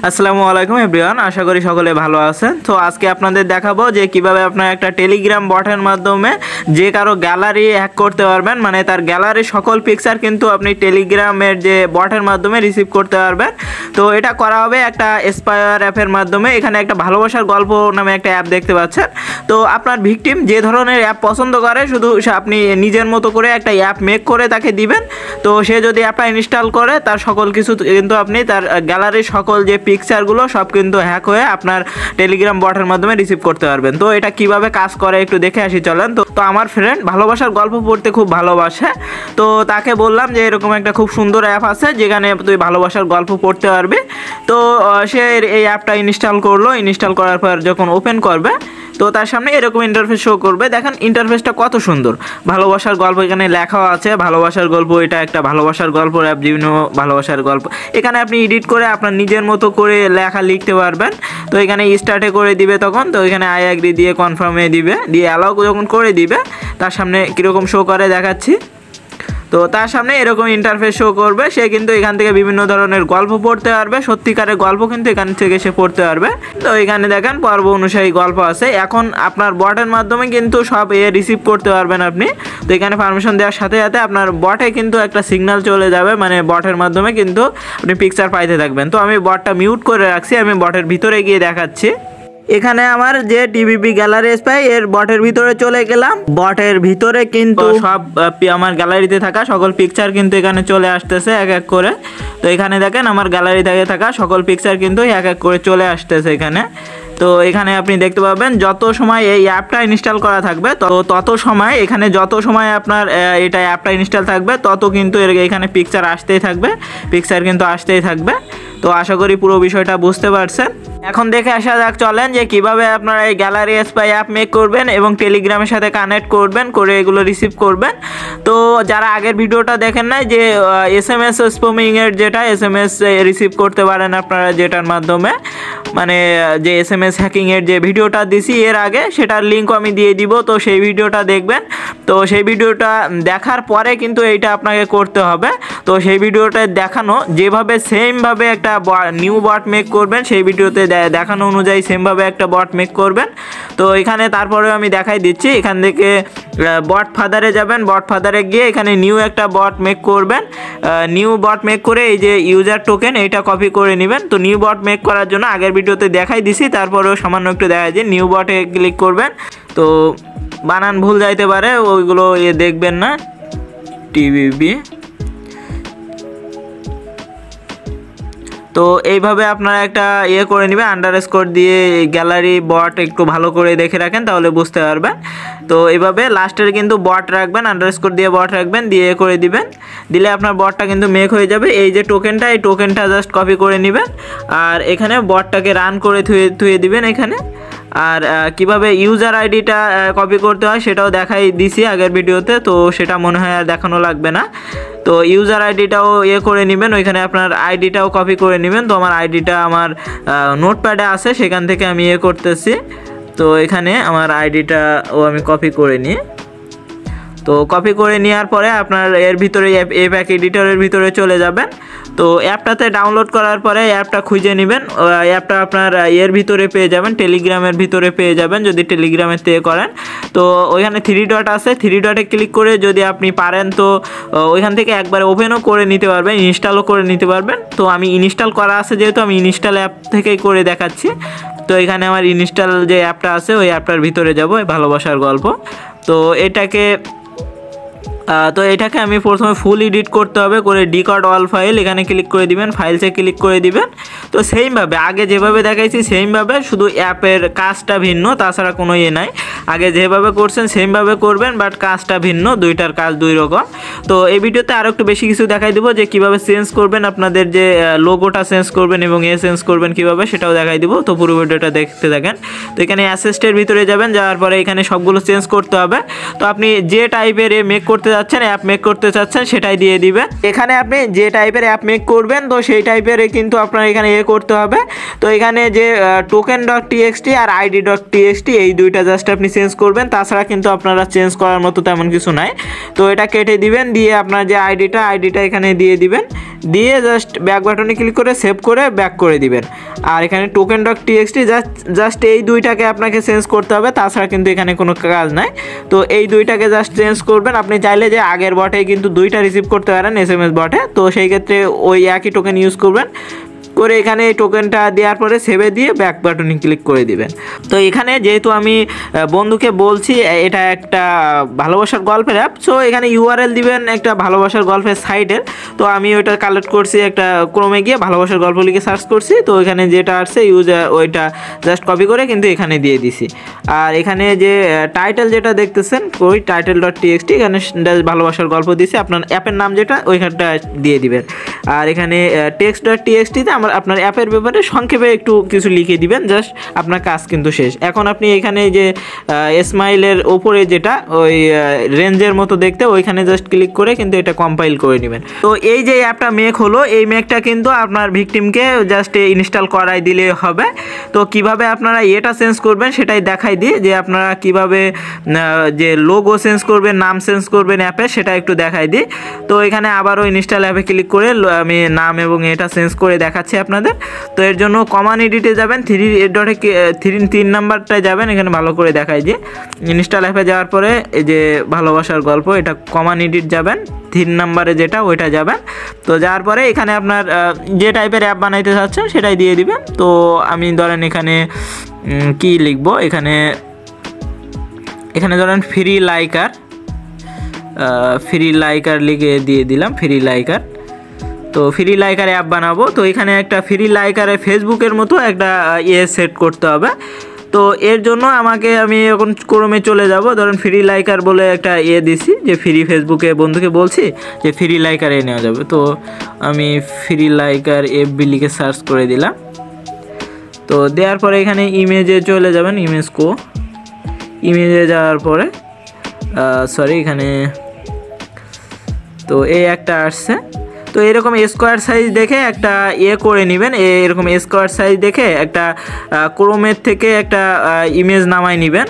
আসসালামু আলাইকুম এভরিওয়ান, আশা করি সকলে ভালো আছেন। তো আজকে আপনাদের দেখাবো যে কিভাবে আপনার একটা টেলিগ্রাম বটের মাধ্যমে যে কারো গ্যালারি হ্যাক করতে পারবেন। মানে তার গ্যালারির সকল পিকচার কিন্তু আপনি টেলিগ্রামের যে বটের মাধ্যমে রিসিভ করতে পারবেন। তো এটা করা হবে একটা এসপায়ার অ্যাপের মাধ্যমে। এখানে একটা ভালোবাসার গল্প নামে একটা অ্যাপ দেখতে পাচ্ছেন। তো আপনার ভিকটিম যে ধরনের অ্যাপ পছন্দ করে শুধু আপনি নিজের মতো করে একটা অ্যাপ মেক করে তাকে দিবেন। তো সে যদি অ্যাপটা ইনস্টল করে তার সকল কিছু কিন্তু আপনি তার গ্যালারির সকল যে পিকচারগুলো সব কিন্তু হ্যাক হয়ে আপনার টেলিগ্রাম বটের মাধ্যমে রিসিভ করতে পারবেন। তো এটা কিভাবে কাজ করে একটু দেখে আসি চলেন। তো আমার ফ্রেন্ড ভালোবাসার গল্প পড়তে খুব ভালোবাসে। তো তাকে বললাম যে এরকম একটা খুব সুন্দর অ্যাপ আছে যেখানে তুই ভালোবাসার গল্প পড়তে পারবি। তো সে এই অ্যাপটা ইনস্টল করলো। ইনস্টল করার পর যখন ওপেন করবে তো তার সামনে এরকম ইন্টারফেস শো করবে। দেখেন ইন্টারফেসটা কত সুন্দর, ভালোবাসার গল্প এখানে লেখাও আছে। ভালোবাসার গল্প, এটা একটা ভালোবাসার গল্প অ্যাপ, বিভিন্ন ভালোবাসার গল্প এখানে আপনি এডিট করে আপনার নিজের মতো করে লেখা লিখতে পারবেন। তো এখানে স্টার্টে করে দিবে তখন, তো এখানে আই অ্যাগ্রি দিয়ে কনফার্মে দিবে, দিয়ে অ্যালাউ যখন করে দিবে তার সামনে কীরকম শো করে দেখাচ্ছি। তো তার সামনে এরকম ইন্টারফেস শো করবে। সে কিন্তু এখান থেকে বিভিন্ন ধরনের গল্প পড়তে পারবে, সত্যিকারের গল্প কিন্তু এখান থেকে সে পড়তে পারবে। তো এখানে দেখেন পর্ব অনুযায়ী গল্প আছে। এখন আপনার বটের মাধ্যমে কিন্তু সব রিসিভ করতে পারবেন আপনি। তো এখানে পারমিশন দেওয়ার সাথে সাথে আপনার বটে কিন্তু একটা সিগন্যাল চলে যাবে, মানে বটের মাধ্যমে কিন্তু আপনি পিকচার পাইতে থাকবেন। তো আমি বটটা মিউট করে রাখছি, আমি বটের ভিতরে গিয়ে দেখাচ্ছি। এখানে আমার যে টিবিপি গ্যালারি স্পাই এর বটের ভিতরে চলে গেলাম। বটের ভিতরে কিন্তু সব আমার গ্যালারিতে থাকা সকল পিকচার কিন্তু এখানে চলে আসতেছে এক এক করে। তো এখানে দেখেন আমার গ্যালারি থেকে থাকা সকল পিকচার কিন্তু এক এক করে চলে আসতেছে এখানে। তো এখানে আপনি দেখতে পাবেন যত সময় এই অ্যাপটা ইনস্টল করা থাকবে তত সময় এখানে যত সময় আপনার এটা অ্যাপটা ইনস্টল থাকবে তত কিন্তু এখানে পিকচার আসতেই থাকবে, পিকচার কিন্তু আসতেই থাকবে। তো আশা করি পুরো বিষয়টা বুঝতে পারছেন। এখন দেখে আসা যাক চলেন যে কিভাবে আপনারা এই গ্যালারি স্পাই অ্যাপ মেক করবেন এবং টেলিগ্রামের সাথে কানেক্ট করবেন, করে এগুলো রিসিভ করবেন। তো যারা আগের ভিডিওটা দেখেন নাই যে SMS স্প্যামিংয়ের যেটা SMS রিসিভ করতে পারেন আপনারা, যেটার মাধ্যমে মানে যে SMS হ্যাকিংয়ের যে ভিডিওটা দিছি এর আগে, সেটার লিঙ্ক আমি দিয়ে দিব। তো সেই ভিডিওটা দেখবেন। তো সেই ভিডিওটা দেখার পরে কিন্তু এইটা আপনাকে করতে হবে। তো সেই ভিডিওটা দেখানো যেভাবে সেমভাবে একটা নিউ বট মেক করবেন, সেই ভিডিওতে দেখানো অনুযায়ী সেমভাবে একটা বট মেক করবেন। তো এখানে তারপরেও আমি দেখাই দিচ্ছি। এখান থেকে বট ফাদারে যাবেন, বট ফাদারে গিয়ে এখানে নিউ একটা বট মেক করবেন। নিউ বট মেক করে এই যে ইউজার টোকেন এইটা কপি করে নেবেন। তো নিউ বট মেক করার জন্য আগের ভিডিওতে দেখাই দিছি, তারপরেও সামান্য একটু দেখাই যে নিউ বটে ক্লিক করবেন। তো বানান ভুল যাইতে পারে, ওইগুলো দেখবেন না। টিবিবি। তো এইভাবে আপনারা একটা করে নেবেন, আন্ডারস্কোর দিয়ে গ্যালারি বট একটু ভালো করে দেখে রাখেন তাহলে বুঝতে পারবেন। তো এইভাবে লাস্টের কিন্তু বট রাখবেন, আন্ডারস্কোর দিয়ে বট রাখবেন, দিয়ে করে দিবেন। দিলে আপনার বটটা কিন্তু মেক হয়ে যাবে। এই যে টোকেনটা, এই টোকেনটা জাস্ট কপি করে নেবেন আর এখানে বটটাকে রান করে থুয়ে দিবেন এখানে। আর কিভাবে ইউজার আইডিটা কপি করতে হয় সেটাও দেখাই দিছি আগের ভিডিওতে, তো সেটা মনে হয় আর দেখানো লাগবে না। তো ইউজার আইডিটাও করে নেবেন, ওইখানে আপনার আইডিটাও কপি করে নেবেন। তো আমার আইডিটা আমার নোটপ্যাডে আছে, সেখান থেকে আমি করতেছি। তো এখানে আমার আইডিটাও আমি কপি করে নিই। তো কপি করে নেওয়ার পরে আপনার এর ভিতরে অ্যাপ এডিটরের ভিতরে চলে যাবেন। তো অ্যাপটাতে ডাউনলোড করার পরে অ্যাপটা খুঁজে নেবেন। অ্যাপটা আপনার এর ভিতরে পেয়ে যাবেন, টেলিগ্রামের ভিতরে পেয়ে যাবেন যদি টেলিগ্রামের থেকে করেন। তো ওইখানে 3 ডট আছে, 3 ডটে ক্লিক করে যদি আপনি পারেন তো ওইখান থেকে একবার ওপেনও করে নিতে পারবেন, ইনস্টলও করে নিতে পারবেন। তো আমি ইনস্টল করা আছে যেহেতু আমি ইনস্টল অ্যাপ থেকেই করে দেখাচ্ছি। তো এখানে আমার ইনস্টল যে অ্যাপটা আছে ওই অ্যাপটার ভিতরে যাব, ভালোবাসার গল্প। তো এটাকে আমি প্রথমে ফুল এডিট করতে হবে, করে ডিকোড অল ফাইল এখানে ক্লিক করে দিবেন, ফাইলসে ক্লিক করে দিবেন। তো সেইমভাবে আগে যেভাবে দেখাইছি সেইমভাবে, শুধু অ্যাপের কাজটা ভিন্ন, তাছাড়া কোনো নাই। আগে যেভাবে করছেন সেইমভাবে করবেন, বাট কাজটা ভিন্ন, দুইটার কাজ দুই রকম। তো এই ভিডিওতে আরও একটু বেশি কিছু দেখাই দিব যে কীভাবে চেঞ্জ করবেন, আপনাদের যে লোগোটা চেঞ্জ করবেন এবং চেঞ্জ করবেন কীভাবে সেটাও দেখাই দিব। তো পুরো ভিডিওটা দেখতে থাকেন। তো এখানে অ্যাসেস্টের ভিতরে যাবেন, যাওয়ার পরে এখানে সবগুলো চেঞ্জ করতে হবে। তো আপনি যে টাইপের মেক করতে চাচ্ছেন, অ্যাপ মেক করতে চাচ্ছেন সেটাই দিয়ে দিবেন। এখানে আপনি যে টাইপের অ্যাপ মেক করবেন তো সেই টাইপের কিন্তু আপনার এখানে করতে হবে। তো এখানে যে token.txt আর id.txt এই দুইটা জাস্ট আপনি চেঞ্জ করবেন, তাছাড়া কিন্তু আপনারা চেঞ্জ করার মতো তেমন কিছু নাই। তো এটা কেটে দিবেন, দিয়ে আপনার যে আইডিটা এখানে দিয়ে দিবেন, দিয়ে জাস্ট ব্যাক বাটনে ক্লিক করে সেভ করে ব্যাক করে দিবেন। আর এখানে token.txt জাস্ট এই দুইটাকে আপনাকে চেঞ্জ করতে হবে, তাছাড়া কিন্তু এখানে কোনো কাজ নাই। তো এই দুইটাকে জাস্ট চেঞ্জ করবেন। আপনি চাইলে যে আগের বটে কিন্তু দুইটা রিসিভ করতে পারেন SMS বটে, তো সেই ক্ষেত্রে ওই একই টোকেন ইউজ করবেন করে এখানে এই টোকেনটা দেওয়ার পরে সেভে দিয়ে ব্যাক বাটনে ক্লিক করে দিবেন। তো এখানে যেহেতু আমি বন্ধুকে বলছি এটা একটা ভালোবাসার গল্পের অ্যাপ, সো এখানে URL দিবেন একটা ভালোবাসার গল্পের সাইটের। তো আমি ওইটা কালেক্ট করছি, একটা ক্রোমে গিয়ে ভালোবাসার গল্প লিখে সার্চ করছি, তো এখানে যেটা আসছে ওইটা জাস্ট কপি করে কিন্তু এখানে দিয়ে দিছি। আর এখানে যে টাইটেল যেটা দেখতেছেন ওই title.txt এখানে ভালোবাসার গল্প দিছি, আপনার অ্যাপের নাম যেটা ওইখানটা দিয়ে দিবেন। আর এখানে text.txt-তে আপনার অ্যাপের ব্যাপারে সংক্ষেপে একটু কিছু লিখে দিবেন, জাস্ট আপনার কাজ কিন্তু শেষ। এখন আপনি এখানে যে স্মাইলের ওপরে যেটা ওই রেঞ্জের মতো দেখতে ওইখানে জাস্ট ক্লিক করে কিন্তু এটা কম্পাইল করে নেবেন। তো এই যে অ্যাপটা মেক হলো, এই মেকটা কিন্তু আপনার ভিকটিমকে জাস্ট ইনস্টল করাই দিলে হবে। তো কিভাবে আপনারা এটা চেঞ্জ করবেন সেটাই দেখাই দিই, যে আপনারা কিভাবে যে লোগো চেঞ্জ করবেন, নাম চেঞ্জ করবেন অ্যাপে সেটা একটু দেখাই দিই। তো এখানে আবারও ইনস্টল অ্যাপে ক্লিক করে আমি নাম এবং এটা চেঞ্জ করে দেখাচ্ছি আপনাদের। তো এর জন্য কমান এডিটে যাবেন, 3 নাম্বারটায় যাবেন, এখানে ভালো করে দেখাই যে ইনস্টল অ্যাপে যাওয়ার পরে এই যে ভালোবাসার গল্প এটা কমান এডিট যাবেন, 3 নাম্বারে যেটা ওইটা যাবেন। তো যাওয়ার পরে এখানে আপনার যে টাইপের অ্যাপ বানাইতে চাচ্ছেন সেটাই দিয়ে দিবেন। তো আমি ধরেন এখানে কি লিখবো, এখানে ধরেন ফ্রি লাইকার লিখে দিয়ে দিলাম, ফ্রি লাইকার। তো ফ্রি লাইকার অ্যাপ বানাবো। তো এখানে একটা ফ্রি লাইকারে ফেসবুকের মতো একটা সেট করতে হবে। তো এর জন্য আমি এখন ক্রোমে চলে যাব, ধরেন ফ্রি লাইকার বলে একটা দিছি, যে ফ্রি ফেসবুকে বন্ধুকে বলছি যে ফ্রি লাইকার নেওয়া যাবে। তো আমি ফ্রি লাইকার FB লিখে সার্চ করে দিলাম। তো দেওয়ার পরে এখানে ইমেজে চলে যাবেন, ইমেজে যাওয়ার পরে এখানে তো এই একটা আসছে। তো এরকম স্কোয়ার সাইজ দেখে একটা করে নেবেন, এরকম স্কোয়ার সাইজ দেখে একটা ক্রোমের থেকে একটা ইমেজ নামাই নেবেন।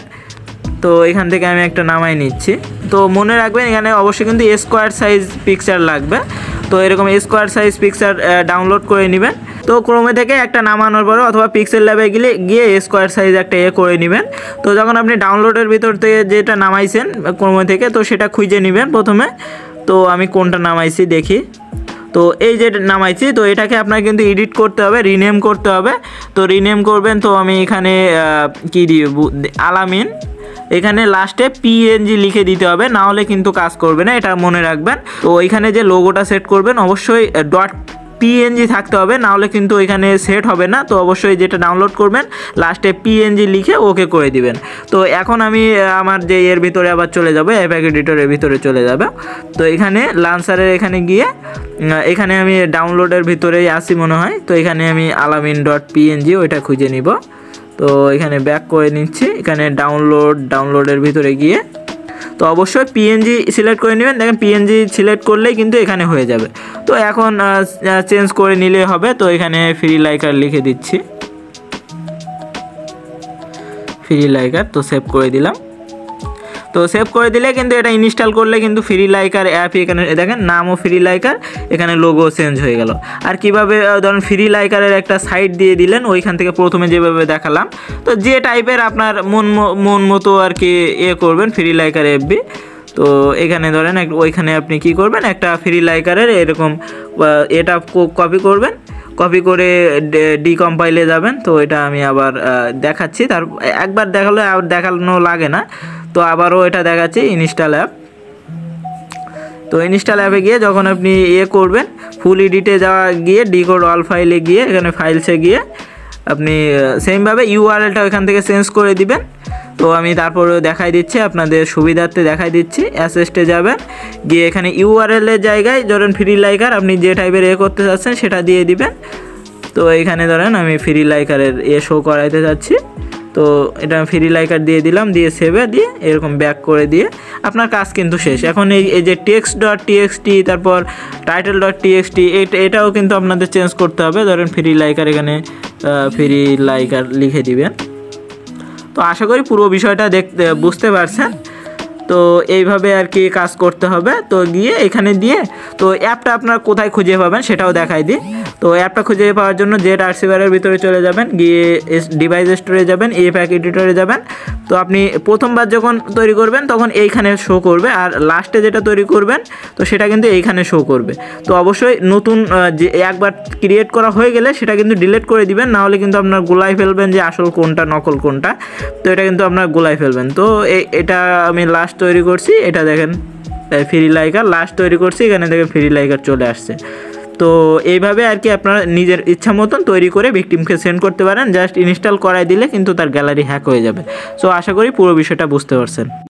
তো এখান থেকে আমি একটা নামাই নিচ্ছি। তো মনে রাখবেন এখানে অবশ্যই কিন্তু স্কোয়ার সাইজ পিকচার লাগবে। তো এরকম স্কোয়ার সাইজ পিকচার ডাউনলোড করে নেবেন। তো ক্রোমে থেকে একটা নামানোর পরে অথবা পিক্সেল ল্যাবে গিয়ে স্কোয়ার সাইজ একটা করে নেবেন। তো যখন আপনি ডাউনলোডের ভিতর থেকে যেটা নামাইছেন ক্রোমে থেকে, তো সেটা খুঁজে নেবেন প্রথমে। তো আমি কোনটা নামাইছি দেখি। তো এই যে নামাইছি, তো এটাকে আপনার কিন্তু এডিট করতে হবে, রিনেম করতে হবে। তো রিনেম করবেন, তো আমি এখানে কি দিয়ে আলামিন, এখানে লাস্টে PNG লিখে দিতে হবে, না হলে কিন্তু কাজ করবে না, এটা মনে রাখবেন। তো এখানে যে লোগোটা সেট করবেন অবশ্যই .png থাকতে হবে, না হলে কিন্তু এখানে সেট হবে না। তো অবশ্যই যেটা ডাউনলোড করবেন লাস্টে PNG লিখে ওকে করে দিবেন। তো এখন আমি আমার যে ভিতরে আবার চলে যাবে, অ্যাপ এডিটরের ভিতরে চলে যাবে। তো এখানে লাঞ্চারের এখানে গিয়ে এখানে আমি ডাউনলোডের ভিতরেই আসি মনে হয়। তো এখানে আমি alamin.png ওইটা খুঁজে নিব। তো এখানে ব্যাক করে নিচ্ছি, এখানে ডাউনলোডের ভিতরে গিয়ে তো অবশ্যই PNG সিলেক্ট করে নেবেন। দেখেন PNG সিলেক্ট করলেই কিন্তু এখানে হয়ে যাবে। তো এখন চেঞ্জ করে নিলে হবে। তো এখানে ফ্রি লাইকার লিখে দিচ্ছি, ফ্রি লাইকার। তো সেভ করে দিলাম। তো সেভ করে দিলে কিন্তু এটা ইনস্টল করলে কিন্তু ফ্রি লাইকার অ্যাপ, এখানে দেখেন নামও ফ্রি লাইকার, এখানে লোগো চেঞ্জ হয়ে গেল। আর কিভাবে ধরুন ফ্রি লাইকারের একটা সাইট দিয়ে দিলেন, ওইখান থেকে প্রথমে যেভাবে দেখালাম, তো যে টাইপের আপনার মন মতো আর কি করবেন ফ্রি লাইকার FB। তো এখানে ধরেন ওইখানে আপনি কি করবেন, একটা ফ্রি লাইকারের এরকম এটা কপি করবেন, কপি করে ডিকম্পাইলে যাবেন। তো এটা আমি আবার দেখাচ্ছি, তার একবার দেখালে আর দেখানো লাগে না। তো আবারও এটা দেখাচ্ছি ইনস্টল অ্যাপ। তো ইনস্টল অ্যাপে গিয়ে যখন আপনি করবেন, ফুল এডিটে গিয়ে ডিকোড অল ফাইলে গিয়ে এখানে ফাইলসে গিয়ে আপনি সেমভাবে URLটা ওইখান থেকে চেঞ্জ করে দিবেন। তো আমি তারপরে দেখাই দিচ্ছি, আপনাদের সুবিধার্থে দেখাই দিচ্ছি। অ্যাসেস্টে যাবেন, গিয়ে এখানে URL-এর জায়গায় ধরেন ফ্রি লাইকার আপনি যে টাইপের করতে চাচ্ছেন সেটা দিয়ে দিবেন। তো এইখানে ধরেন আমি ফ্রি লাইকারের শো করাইতে যাচ্ছি। তো তো এটা ফ্রি লাইকার দিয়ে দিলাম, দিয়ে সেভে দিয়ে এরকম ব্যাক করে দিয়ে আপনার কাজ কিন্তু শেষ। এখন এই যে text.txt তারপর title.txt এটাও কিন্তু আপনাদের চেঞ্জ করতে হবে। ধরেন ফ্রি লাইকার, এখানে ফ্রি লাইকার লিখে দিবেন। তো আশা করি পুরো বিষয়টা বুঝতে পারছেন। তো এইভাবে আর কি কাজ করতে হবে। তো গিয়ে এখানে দিয়ে তো অ্যাপটা আপনার কোথায় খুঁজে পাবেন সেটাও দেখাই দিই। তো অ্যাপটা খুঁজে পাওয়ার জন্য জেট বারের ভিতরে চলে যাবেন, গিয়ে ডিভাইস স্টোরে যাবেন, প্যাক এডিটরে যাবেন। তো আপনি প্রথমবার যখন তৈরি করবেন তখন এইখানে শো করবে, আর লাস্টে যেটা তৈরি করবেন তো সেটা কিন্তু এইখানে শো করবে। তো অবশ্যই নতুন যে একবার ক্রিয়েট করা হয়ে গেলে সেটা কিন্তু ডিলিট করে দিবেন, নাহলে কিন্তু আপনার গোলায় ফেলবেন যে আসল কোনটা নকল কোনটা। তো এটা কিন্তু আপনার গোলায় ফেলবেন। তো এটা আমি লাস্ট তৈরি করছি, এটা দেখেন ফ্রি লাইকার লাস্ট তৈরি করছি, এখানে দেখেন ফ্রি লাইকার চলে আসছে। তো এইভাবে আর কি আপনারা নিজের ইচ্ছা মতন তৈরি করে ভিকটিমকে সেন্ড করতে পারেন। জাস্ট ইনস্টল করাই দিলে কিন্তু তার গ্যালারি হ্যাক হয়ে যাবে। সো আশা করি পুরো বিষয়টা বুঝতে পারছেন।